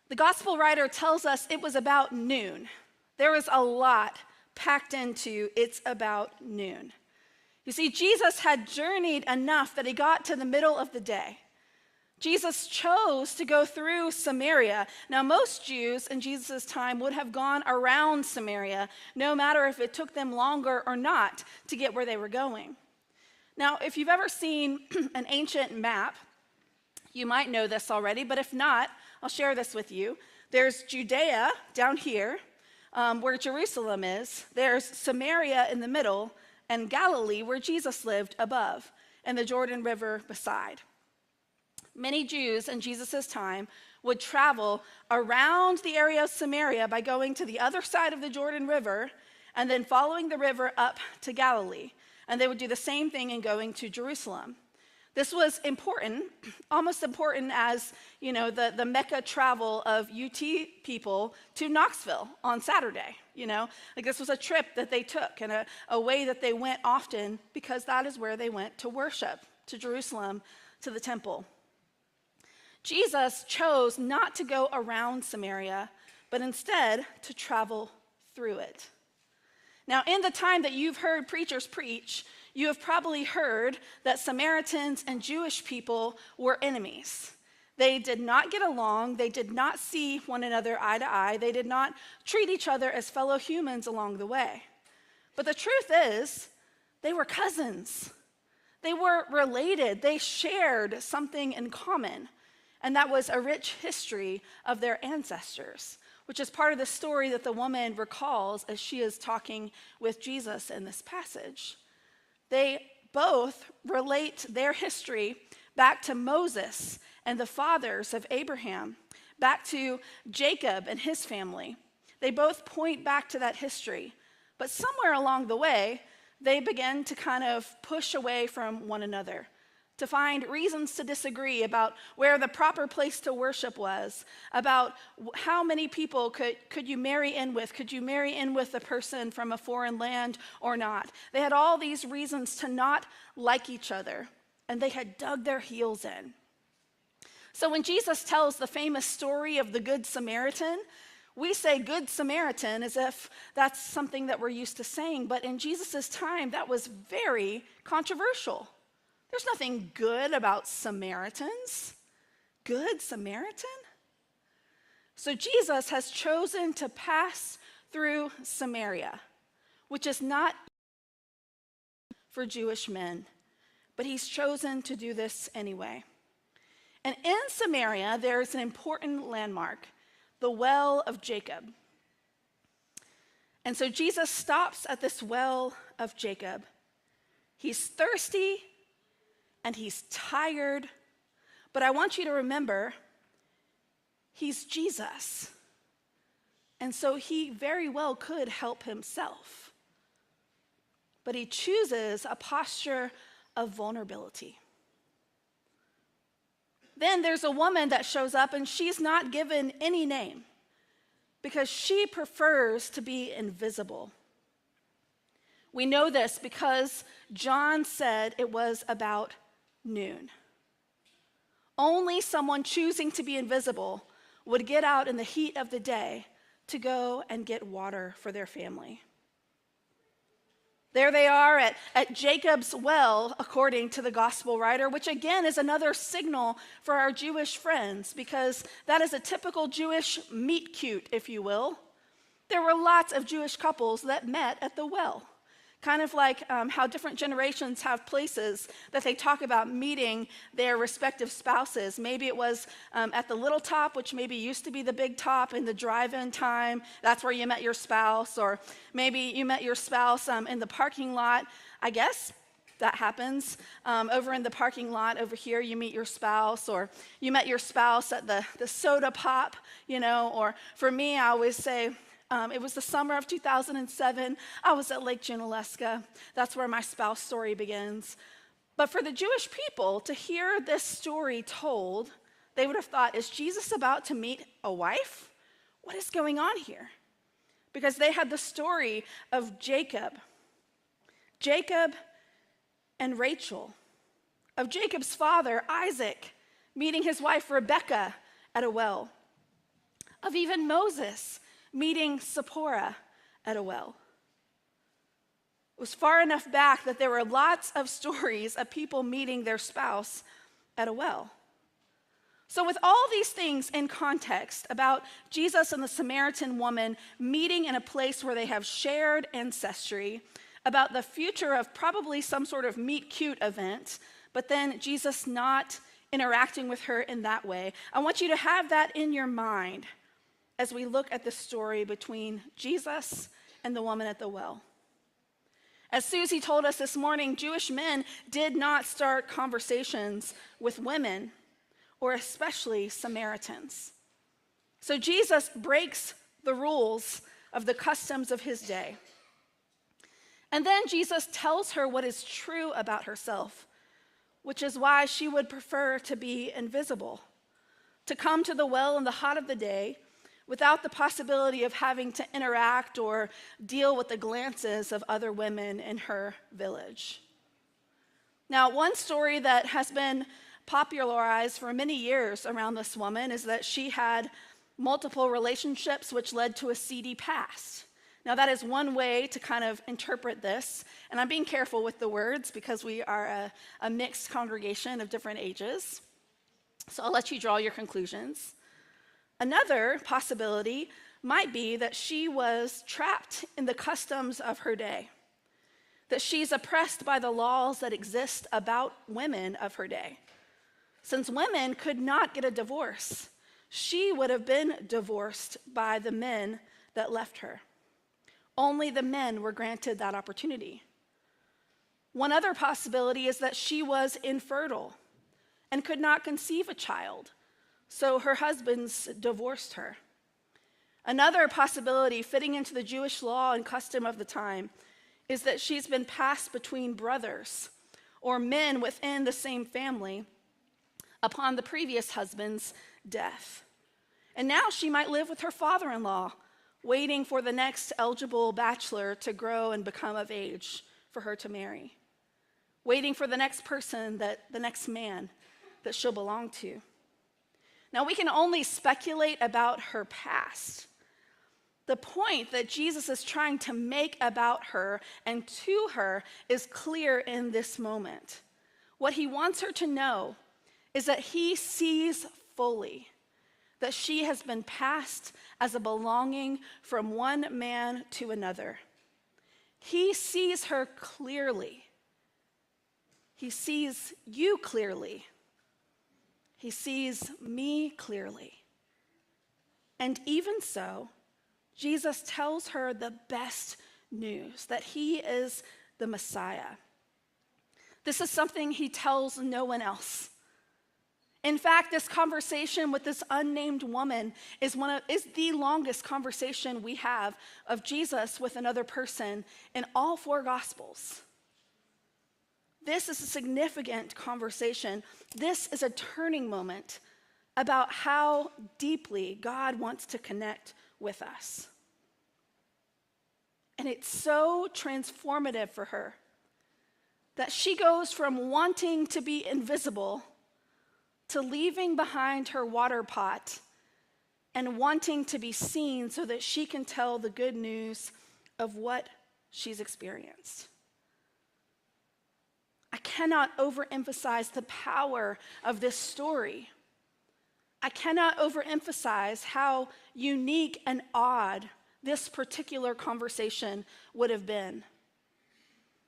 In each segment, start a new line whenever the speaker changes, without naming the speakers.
The gospel writer tells us it was about noon. There was a lot packed into "it's about noon." You see, Jesus had journeyed enough that he got to the middle of the day. Jesus chose to go through Samaria. Now, most Jews in Jesus' time would have gone around Samaria, no matter if it took them longer or not to get where they were going. Now, if you've ever seen an ancient map, you might know this already, but if not, I'll share this with you. There's Judea down here, where Jerusalem is. There's Samaria in the middle, and Galilee, where Jesus lived, above, and the Jordan River beside. Many Jews in Jesus' time would travel around the area of Samaria by going to the other side of the Jordan River and then following the river up to Galilee. And they would do the same thing in going to Jerusalem. This was important, almost important as, the Mecca travel of UT people to Knoxville on Saturday, Like this was a trip that they took and a way that they went often because that is where they went to worship, to Jerusalem, to the temple. Jesus chose not to go around Samaria, but instead to travel through it. Now, in the time that you've heard preachers preach, you have probably heard that Samaritans and Jewish people were enemies. They did not get along. They did not see one another eye to eye. They did not treat each other as fellow humans along the way. But the truth is, they were cousins. They were related. They shared something in common. And that was a rich history of their ancestors, which is part of the story that the woman recalls as she is talking with Jesus in this passage. They both relate their history back to Moses and the fathers of Abraham, back to Jacob and his family. They both point back to that history. But somewhere along the way, they begin to kind of push away from one another, to find reasons to disagree about where the proper place to worship was, about how many people could you marry in with? Could you marry in with a person from a foreign land or not? They had all these reasons to not like each other, and they had dug their heels in. So when Jesus tells the famous story of the Good Samaritan, we say Good Samaritan as if that's something that we're used to saying, but in Jesus' time, that was very controversial. There's nothing good about Samaritans. Good Samaritan? So Jesus has chosen to pass through Samaria, which is not for Jewish men, but he's chosen to do this anyway. And in Samaria, there's an important landmark, the well of Jacob. And so Jesus stops at this well of Jacob. He's thirsty and he's tired, but I want you to remember, he's Jesus. And so he very well could help himself. But he chooses a posture of vulnerability. Then there's a woman that shows up, and she's not given any name because she prefers to be invisible. We know this because John said it was about noon. Only someone choosing to be invisible would get out in the heat of the day to go and get water for their family. There they are at Jacob's well, according to the gospel writer, which again is another signal for our Jewish friends, because that is a typical Jewish meet cute, if you will. There were lots of Jewish couples that met at the well. Kind of like how different generations have places that they talk about meeting their respective spouses. Maybe it was at the Little Top, which maybe used to be the Big Top in the drive-in time. That's where you met your spouse. Or maybe you met your spouse in the parking lot. I guess that happens. Over in the parking lot over here, you meet your spouse. Or you met your spouse at the soda pop, Or for me, I always say, it was the summer of 2007. I was at Lake Junaluska. That's where my spouse story begins. But for the Jewish people to hear this story told, they would have thought, is Jesus about to meet a wife? What is going on here? Because they had the story of Jacob and Rachel, of Jacob's father, Isaac, meeting his wife, Rebekah, at a well. of even Moses meeting Zipporah at a well. It was far enough back that there were lots of stories of people meeting their spouse at a well. So with all these things in context about Jesus and the Samaritan woman meeting in a place where they have shared ancestry, about the future of probably some sort of meet cute event, but then Jesus not interacting with her in that way, I want you to have that in your mind as we look at the story between Jesus and the woman at the well. As Susie told us this morning, Jewish men did not start conversations with women, or especially Samaritans. So Jesus breaks the rules of the customs of his day. And then Jesus tells her what is true about herself, which is why she would prefer to be invisible, to come to the well in the hot of the day without the possibility of having to interact or deal with the glances of other women in her village. Now, one story that has been popularized for many years around this woman is that she had multiple relationships which led to a seedy past. Now, that is one way to kind of interpret this, and I'm being careful with the words because we are a mixed congregation of different ages, so I'll let you draw your conclusions. Another possibility might be that she was trapped in the customs of her day, that she's oppressed by the laws that exist about women of her day. Since women could not get a divorce, she would have been divorced by the men that left her. Only the men were granted that opportunity. One other possibility is that she was infertile and could not conceive a child, so her husbands divorced her. Another possibility fitting into the Jewish law and custom of the time is that she's been passed between brothers or men within the same family upon the previous husband's death. And now she might live with her father-in-law, waiting for the next eligible bachelor to grow and become of age for her to marry, waiting for the next person, the next man that she'll belong to. Now, we can only speculate about her past. The point that Jesus is trying to make about her and to her is clear in this moment. What he wants her to know is that he sees fully that she has been passed as a belonging from one man to another. He sees her clearly. He sees you clearly. He sees me clearly. And even so, Jesus tells her the best news, that he is the Messiah. This is something he tells no one else. In fact, this conversation with this unnamed woman is the longest conversation we have of Jesus with another person in all four Gospels. This is a significant conversation. This is a turning moment about how deeply God wants to connect with us. And it's so transformative for her that she goes from wanting to be invisible to leaving behind her water pot and wanting to be seen so that she can tell the good news of what she's experienced. I cannot overemphasize the power of this story. I cannot overemphasize how unique and odd this particular conversation would have been.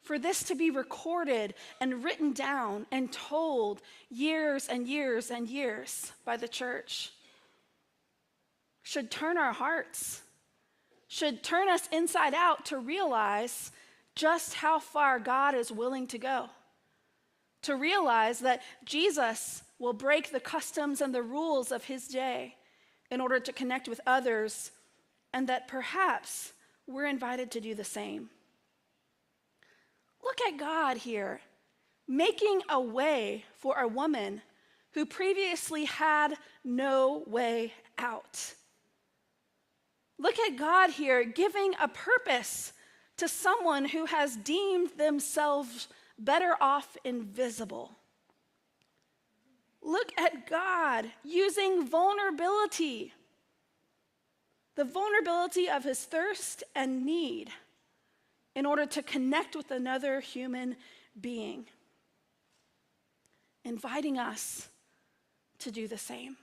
For this to be recorded and written down and told years and years and years by the church should turn our hearts, should turn us inside out to realize just how far God is willing to go. To realize that Jesus will break the customs and the rules of his day in order to connect with others, and that perhaps we're invited to do the same. Look at God here, making a way for a woman who previously had no way out. Look at God here, giving a purpose to someone who has deemed themselves better off invisible. Look at God using vulnerability the vulnerability of his thirst and need in order to connect with another human being, inviting us to do the same.